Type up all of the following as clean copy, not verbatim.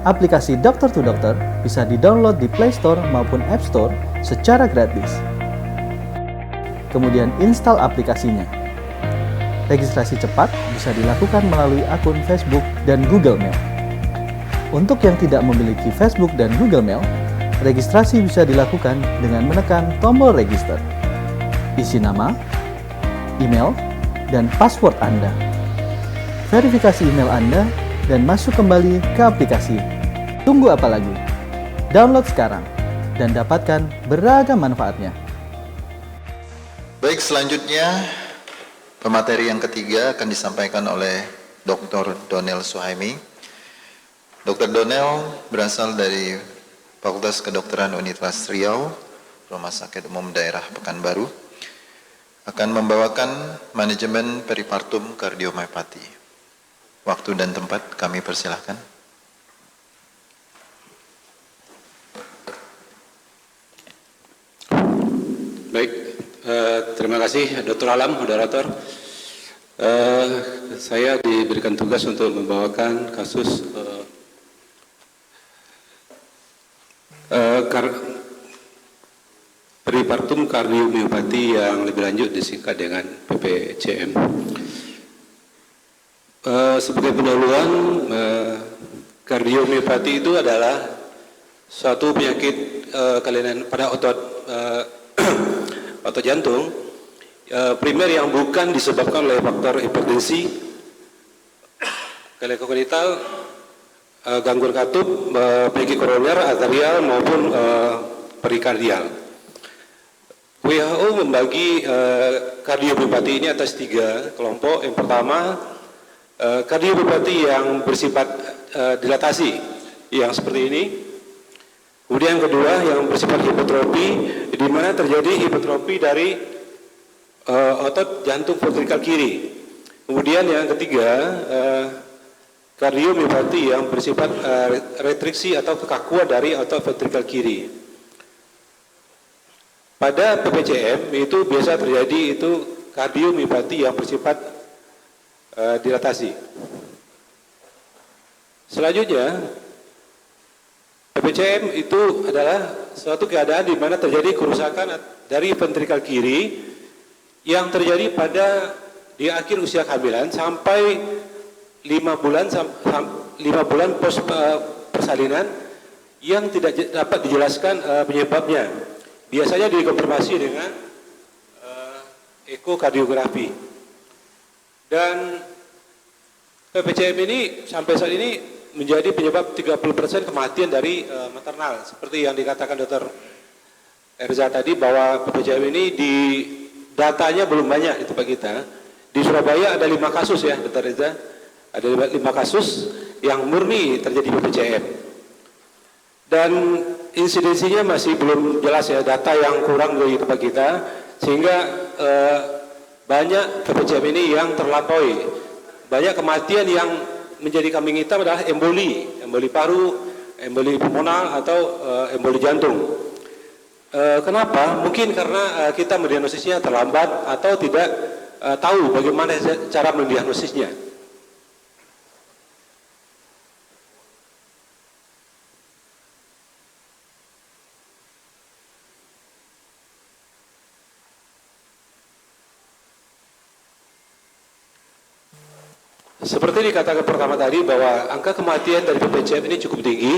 Aplikasi Dokter to Dokter bisa di-download di Play Store maupun App Store secara gratis. Kemudian install aplikasinya. Registrasi cepat bisa dilakukan melalui akun Facebook dan Google Mail. Untuk yang tidak memiliki Facebook dan Google Mail, registrasi bisa dilakukan dengan menekan tombol register. Isi nama, email, dan password Anda. Verifikasi email Anda dan masuk kembali ke aplikasi. Tunggu apa lagi? Download sekarang dan dapatkan beragam manfaatnya. Baik, selanjutnya pemateri yang ketiga akan disampaikan oleh Dr. Donel Suhaimi. Dr. Donel berasal dari Fakultas Kedokteran Universitas Riau, Rumah Sakit Umum Daerah Pekanbaru, akan membawakan manajemen peripartum kardiomyopati. Waktu dan tempat kami persilahkan. Baik, terima kasih Dr. Alam, moderator. Saya diberikan tugas untuk membawakan kasus peripartum kardiomyopati yang lebih lanjut disingkat dengan PPCM. Sebagai pendahuluan, kardiomyopati itu adalah suatu penyakit kelainan pada otot otot jantung primer yang bukan disebabkan oleh faktor hipertensi, kelainan kongenital, gangguan katup, penyakit koroner, arterial maupun perikardial. WHO membagi kardiomyopati ini atas 3 kelompok. Yang pertama, kardiomyopati yang bersifat dilatasi, yang seperti ini. Kemudian yang kedua, yang bersifat hipertrofi, di mana terjadi hipertrofi dari otot jantung ventrikal kiri. Kemudian yang ketiga, kardiomyopati yang bersifat retriksi atau kekakuan dari otot ventrikal kiri. Pada PPCM itu biasa terjadi itu kardiomyopati yang bersifat dilatasi. Selanjutnya, PPCM itu adalah suatu keadaan di mana terjadi kerusakan dari ventrikal kiri yang terjadi pada di akhir usia kehamilan sampai 5 bulan pos persalinan yang tidak dapat dijelaskan penyebabnya. Biasanya dikonfirmasi dengan ekokardiografi. Dan PPCM ini sampai saat ini menjadi penyebab 30% kematian dari maternal. Seperti yang dikatakan Dr. Erza tadi, bahwa PPCM ini di datanya belum banyak di tempat kita. Di Surabaya ada 5 kasus ya, Dr. Erza. Ada 5 kasus yang murni terjadi PPCM. Dan insidensinya masih belum jelas ya, data yang kurang dari tempat kita, sehingga banyak PPCM ini yang terlampaui. Banyak kematian yang menjadi kambing hitam adalah emboli paru, emboli pulmonal atau emboli jantung. Kenapa? Mungkin karena kita mendiagnosisnya terlambat atau tidak tahu bagaimana cara mendiagnosisnya. Seperti dikatakan pertama tadi, bahwa angka kematian dari PPCM ini cukup tinggi,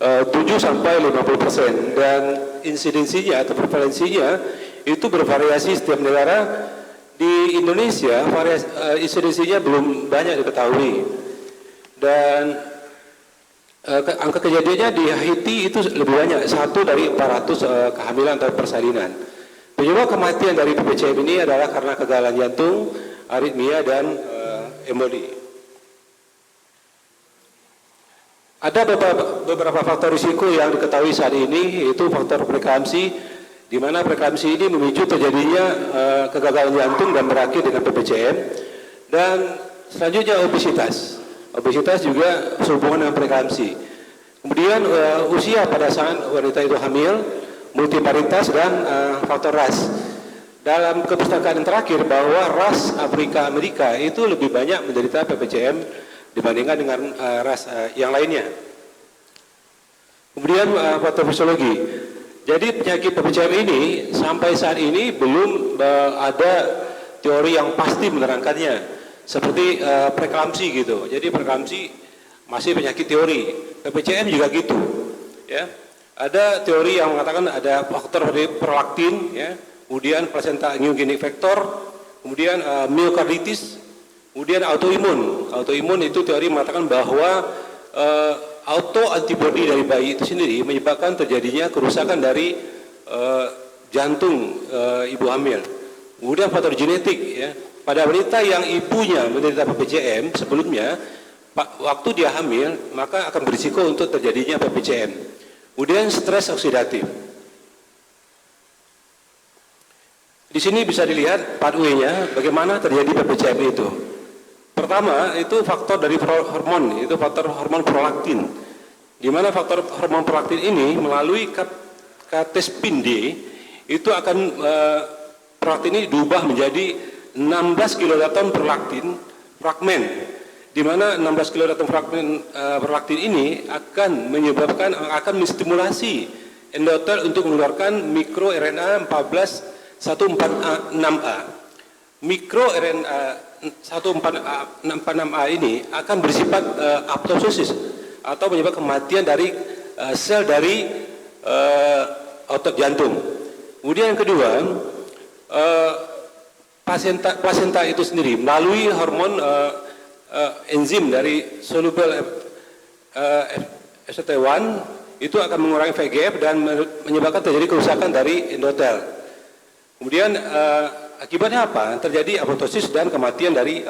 7-50%, dan insidensinya atau prevalensinya itu bervariasi setiap negara. Di Indonesia insidensinya belum banyak diketahui, dan angka kejadiannya di Haiti itu lebih banyak, 1 dari 400 kehamilan atau persalinan. Penyebab kematian dari PPCM ini adalah karena kegagalan jantung, aritmia, dan emboli. Ada beberapa faktor risiko yang diketahui saat ini, yaitu faktor preeklamsi, di mana preeklamsi ini memicu terjadinya kegagalan jantung dan berakhir dengan PPCM. Dan selanjutnya obesitas. Obesitas juga sehubungan dengan preeklamsi. Kemudian usia pada saat wanita itu hamil, multiparitas, dan faktor ras. Dalam kepustakaan yang terakhir, bahwa ras Afrika Amerika itu lebih banyak menderita PPCM dibandingkan dengan ras yang lainnya. Kemudian faktor fisiologi. Jadi penyakit PPCM ini sampai saat ini belum ada teori yang pasti menerangkannya. Seperti preeklamsi gitu. Jadi preeklamsi masih penyakit teori. PPCM juga gitu. Ya. Ada teori yang mengatakan ada faktor dari prolaktin, ya. Kemudian placenta neogenic factor, kemudian myokarditis, kemudian autoimun. Autoimun itu teori mengatakan bahwa autoantibody dari bayi itu sendiri menyebabkan terjadinya kerusakan dari jantung ibu hamil. Kemudian faktor genetik, ya. Pada wanita yang ibunya menderita PPCM sebelumnya, waktu dia hamil maka akan berisiko untuk terjadinya PPCM. Kemudian stres oksidatif. Di sini bisa dilihat pathway-nya bagaimana terjadi PPCM itu. Pertama itu faktor dari hormon, itu faktor hormon prolaktin. Di mana faktor hormon prolaktin ini melalui katespin D itu akan prolaktin ini diubah menjadi 16 kilodalton prolaktin fragmen, di mana 16 kilodalton fragmen prolaktin ini akan menyebabkan, akan menstimulasi endotel untuk mengeluarkan mikro RNA 14146A. Mikro RNA 146A ini akan bersifat apoptosis atau menyebabkan kematian dari sel dari otot jantung. Kemudian yang kedua, Plasenta itu sendiri melalui hormon enzim dari soluble ST1 itu akan mengurangi VEGF dan menyebabkan terjadi kerusakan dari endotel. Kemudian akibatnya apa? Terjadi apoptosis dan kematian dari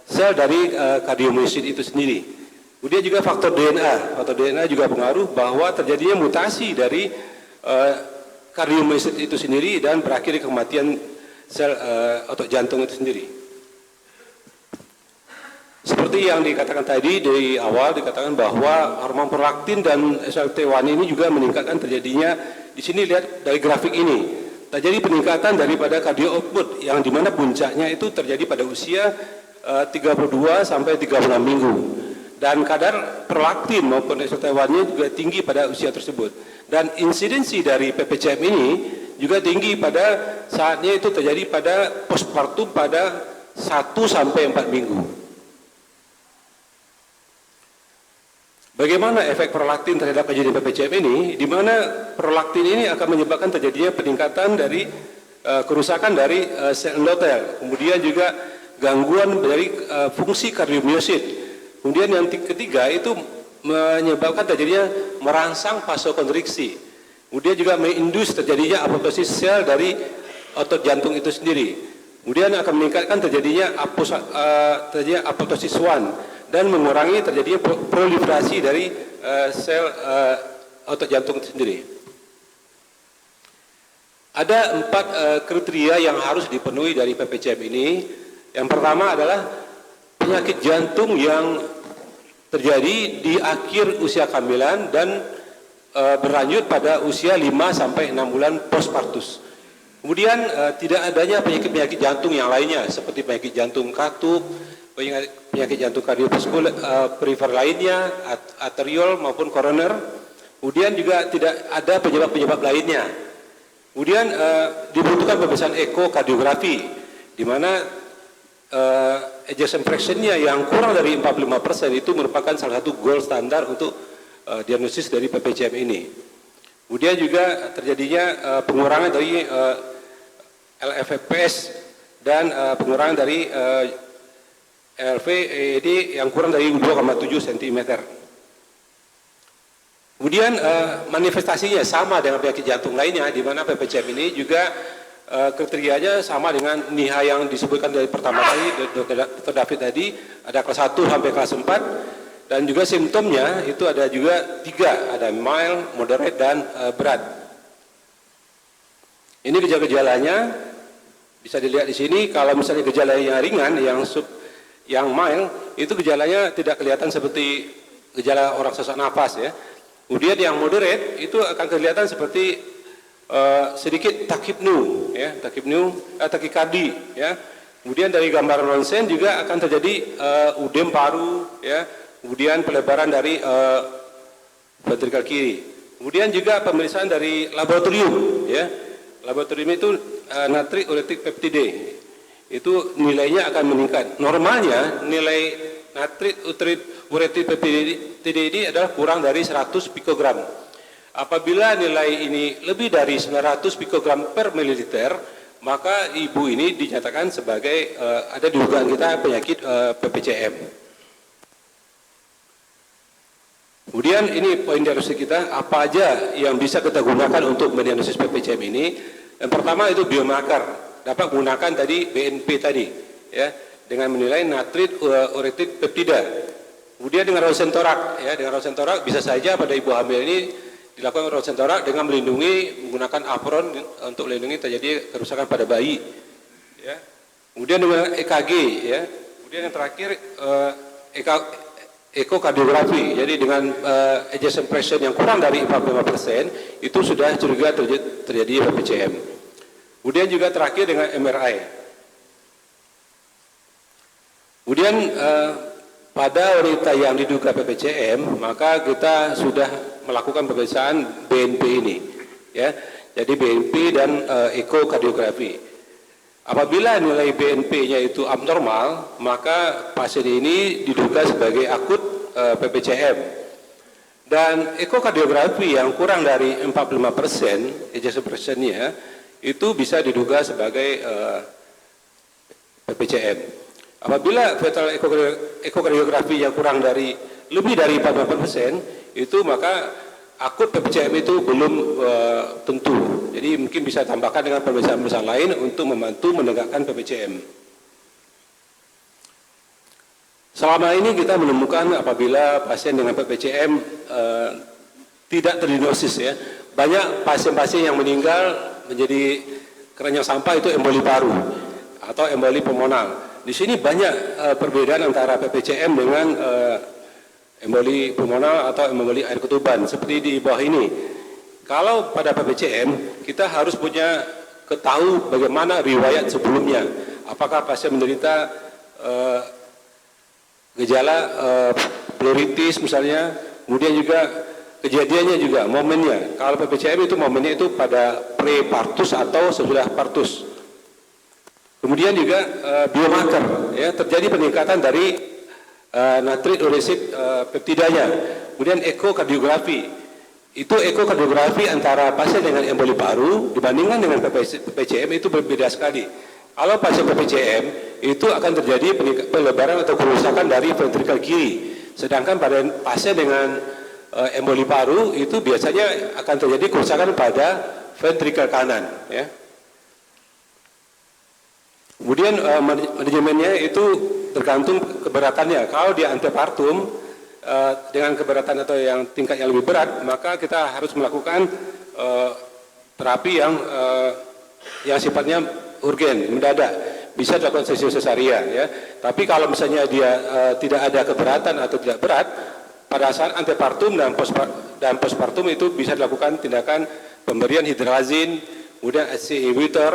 sel dari kardiomyosit itu sendiri. Kemudian juga faktor DNA. Faktor DNA juga pengaruh bahwa terjadinya mutasi dari kardiomyosit itu sendiri dan berakhir di kematian sel otot jantung itu sendiri. Seperti yang dikatakan tadi dari awal, dikatakan bahwa hormon prolaktin dan SLT1 ini juga meningkatkan terjadinya, di sini lihat dari grafik ini, terjadi peningkatan daripada cardio output yang dimana puncaknya itu terjadi pada usia 32 sampai 36 minggu. Dan kadar prolaktin maupun SLT1-nya juga tinggi pada usia tersebut. Dan insidensi dari PPCM ini juga tinggi pada saatnya itu terjadi pada postpartum pada 1 sampai 4 minggu. Bagaimana efek prolaktin terhadap kejadian PPCM ini? Di mana prolaktin ini akan menyebabkan terjadinya peningkatan dari kerusakan dari sel endotel. Kemudian juga gangguan dari fungsi kardiomyosit. Kemudian yang ketiga itu menyebabkan terjadinya merangsang vasokonstriksi. Kemudian juga mengindus terjadinya apoptosis sel dari otot jantung itu sendiri. Kemudian akan meningkatkan terjadinya apoptosis 1 dan mengurangi terjadinya proliferasi dari sel otot jantung itu sendiri. Ada 4 kriteria yang harus dipenuhi dari PPCM ini. Yang pertama adalah penyakit jantung yang terjadi di akhir usia kehamilan dan berlanjut pada usia 5 sampai 6 bulan postpartus. Kemudian tidak adanya penyakit-penyakit jantung yang lainnya seperti penyakit jantung katup, penyakit jantung kardiovaskular perifer lainnya, arteriol maupun koroner. Kemudian juga tidak ada penyebab-penyebab lainnya. Kemudian dibutuhkan pemeriksaan ekokardiografi di mana ejection fraction-nya yang kurang dari 45% itu merupakan salah satu gold standar untuk diagnosis dari PPCM ini. Kemudian juga terjadinya pengurangan dari LVPS dan pengurangan dari LVED yang kurang dari 2,7 cm. Kemudian manifestasinya sama dengan penyakit jantung lainnya, di mana PPCM ini juga kriterianya sama dengan NIHA yang disebutkan dari pertama kali Dr. David tadi, ada kelas 1 sampai kelas 4. Dan juga simptomnya itu ada juga 3, ada mild, moderate, dan berat. Ini gejala-gejalanya bisa dilihat di sini. Kalau misalnya gejalanya ringan, yang mild, itu gejalanya tidak kelihatan seperti gejala orang sesak nafas ya. Kemudian yang moderate itu akan kelihatan seperti sedikit takipnu, ya, takikardi, ya. Kemudian dari gambar ronsen juga akan terjadi udem paru, ya. Kemudian pelebaran dari ventrikal kiri. Kemudian juga pemeriksaan dari laboratorium, ya. Laboratorium itu natrik uretik peptide. Itu nilainya akan meningkat. Normalnya nilai natrik uretik peptide ini adalah kurang dari 100 pikogram. Apabila nilai ini lebih dari 900 pikogram per mililiter, maka ibu ini dinyatakan sebagai ada dugaan kita penyakit PPCM. Kemudian ini poin diagnosis kita, apa aja yang bisa kita gunakan untuk mendiagnosis PPCM ini. Yang pertama itu biomarker, dapat menggunakan tadi BNP tadi, ya, dengan menilai natrit uretik peptida. Kemudian dengan ronsen torak, ya, dengan ronsen torak bisa saja pada ibu hamil ini dilakukan ronsen torak dengan melindungi menggunakan apron untuk melindungi terjadi kerusakan pada bayi. Ya. Kemudian dengan EKG, ya. Kemudian yang terakhir ekokardiografi. Jadi dengan ejection fraction yang kurang dari 45% itu sudah curiga terjadi PPCM. Kemudian juga terakhir dengan MRI. Kemudian pada wanita yang diduga PPCM, maka kita sudah melakukan pemeriksaan BNP ini, ya. Jadi BNP dan ekokardiografi. Apabila nilai BNP-nya itu abnormal, maka pasien ini diduga sebagai akut PPCM. Dan ekokardiografi yang kurang dari 45% ejection fraction-nya itu bisa diduga sebagai PPCM. Apabila fetal ekokardiografi yang kurang dari lebih dari 45%, itu maka akut PPCM itu belum tentu. Jadi mungkin bisa tambahkan dengan pemeriksaan-pemeriksaan lain untuk membantu menegakkan PPCM. Selama ini kita menemukan apabila pasien dengan PPCM tidak terdiagnosis, ya. Banyak pasien-pasien yang meninggal menjadi keranjang sampah itu emboli paru atau emboli pulmonal. Di sini banyak perbedaan antara PPCM dengan emboli pulmonal atau emboli air ketuban seperti di bawah ini. Kalau pada PPCM kita harus punya ketahui bagaimana riwayat sebelumnya. Apakah pasien menderita gejala pleuritis misalnya, kemudian juga kejadiannya juga momennya. Kalau PPCM itu momennya itu pada pre-partus atau sesudah partus. Kemudian juga biomarker, ya, terjadi peningkatan dari natrit uretik peptidanya. Kemudian ekokardiografi, itu ekokardiografi antara pasien dengan emboli paru dibandingkan dengan PPCM itu berbeda sekali. Kalau pasien PPCM itu akan terjadi pelebaran atau kerusakan dari ventrikal kiri, sedangkan pada pasien dengan emboli paru itu biasanya akan terjadi kerusakan pada ventrikal kanan, ya. Kemudian manajemennya itu tergantung keberatannya. Kalau di antepartum dengan keberatan atau yang tingkat yang lebih berat, maka kita harus melakukan terapi yang sifatnya urgen, mendadak. Bisa dilakukan sesi sesarian, ya. Tapi kalau misalnya dia tidak ada keberatan atau tidak berat, pada saat antepartum dan postpartum itu bisa dilakukan tindakan pemberian hidrazin, kemudian SC inhibitor,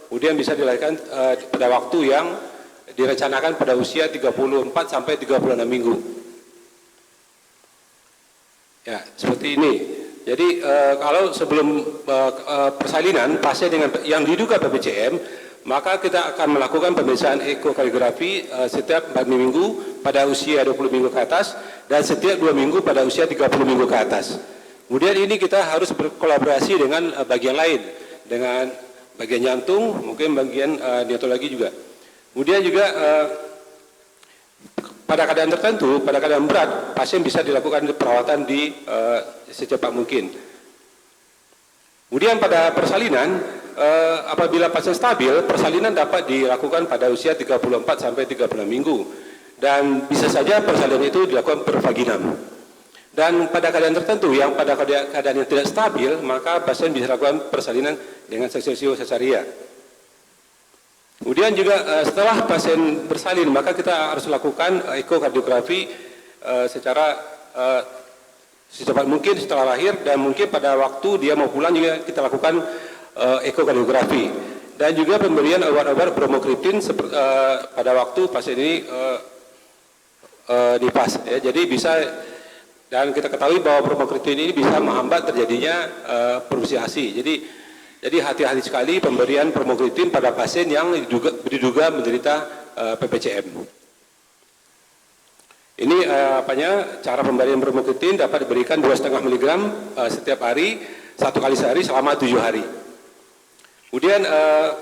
kemudian bisa dilakukan pada waktu yang direncanakan pada usia 34 sampai 36 minggu. Ya, seperti ini. Jadi kalau sebelum persalinan pasien dengan yang diduga PPCM, maka kita akan melakukan pemeriksaan ekokardiografi setiap 4 minggu pada usia 20 minggu ke atas dan setiap 2 minggu pada usia 30 minggu ke atas. Kemudian ini kita harus berkolaborasi dengan bagian lain, dengan bagian jantung, mungkin bagian neurologi juga. Kemudian juga pada keadaan tertentu, pada keadaan berat, pasien bisa dilakukan perawatan di secepat mungkin. Kemudian pada persalinan, apabila pasien stabil, persalinan dapat dilakukan pada usia 34 sampai 36 minggu. Dan bisa saja persalinan itu dilakukan per vaginam. Dan pada keadaan tertentu, yang pada keadaan yang tidak stabil, maka pasien bisa lakukan persalinan dengan seksio sesaria. Kemudian juga setelah pasien bersalin, maka kita harus lakukan ekokardiografi secara secepat mungkin setelah lahir, dan mungkin pada waktu dia mau pulang juga kita lakukan ekokardiografi. Dan juga pemberian obat-obat bromokriptin pada waktu pasien ini nifas. Ya. Jadi bisa Dan kita ketahui bahwa bromokriptin ini bisa menghambat terjadinya produksi ASI. Jadi hati-hati sekali pemberian bromokriptin pada pasien yang diduga menderita PPCM. Ini cara pemberian bromokriptin dapat diberikan 2,5 mg setiap hari, 1 kali sehari selama 7 hari. Kemudian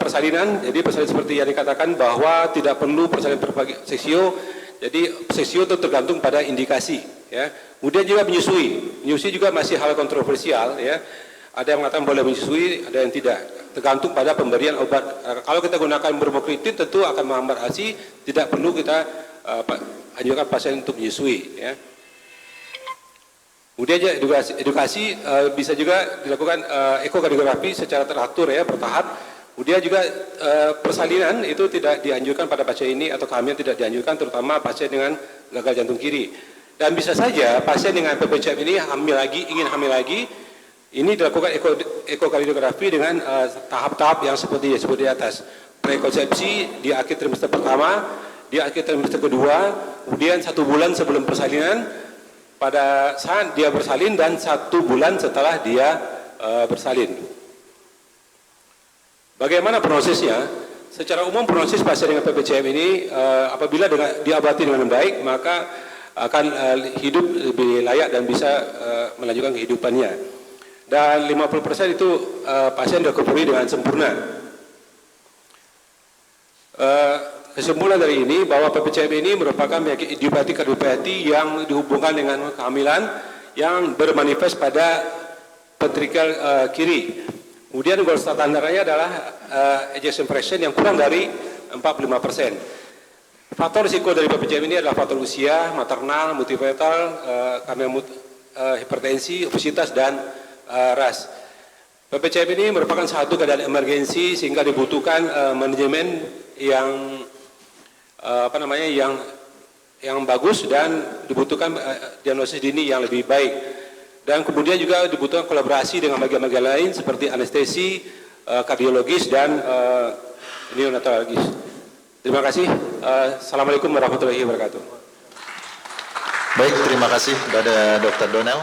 persalinan, jadi persalinan seperti yang dikatakan bahwa tidak perlu persalinan seksio, jadi seksio itu tergantung pada indikasi. Ya. Kemudian juga menyusui juga masih hal kontroversial. Ya. Ada yang mengatakan boleh menyusui, ada yang tidak. Tergantung pada pemberian obat. Kalau kita gunakan bromokriptin tentu akan menghambat ASI, tidak perlu kita anjurkan pasien untuk menyusui. Ya. Kemudian edukasi bisa juga dilakukan ekokardiografi secara teratur ya, bertahap. Kemudian juga persalinan itu tidak dianjurkan pada pasien ini atau kehamilan tidak dianjurkan, terutama pasien dengan gagal jantung kiri. Dan bisa saja pasien dengan PPCM ini ingin hamil lagi, ini dilakukan ekokardiografi dengan tahap-tahap yang seperti disebut di atas. Prekonsepsi di akhir trimester pertama, di akhir trimester kedua, kemudian 1 bulan sebelum persalinan, pada saat dia bersalin, dan 1 bulan setelah dia bersalin. Bagaimana prosesnya? Secara umum prognosis pasien dengan PPCM ini apabila diobati dengan baik, maka akan hidup lebih layak dan bisa melanjutkan kehidupannya. Dan 50% itu pasien recovery dengan sempurna. Kesimpulan dari ini bahwa PPCM ini merupakan penyakit idiopati yang dihubungkan dengan kehamilan yang bermanifest pada ventrikel kiri. Kemudian gold standarnya adalah ejection fraction yang kurang dari 45%. Faktor risiko dari PPCM ini adalah faktor usia, maternal, multifetal, karena hipertensi, obesitas, dan ras. PPCM ini merupakan satu keadaan emergensi sehingga dibutuhkan manajemen yang yang bagus dan dibutuhkan diagnosis dini yang lebih baik. Dan kemudian juga dibutuhkan kolaborasi dengan bagian-bagian lain seperti anestesi, kardiologis, dan neonatologis. Terima kasih. Assalamualaikum warahmatullahi wabarakatuh. Baik, terima kasih kepada Dr. Donel.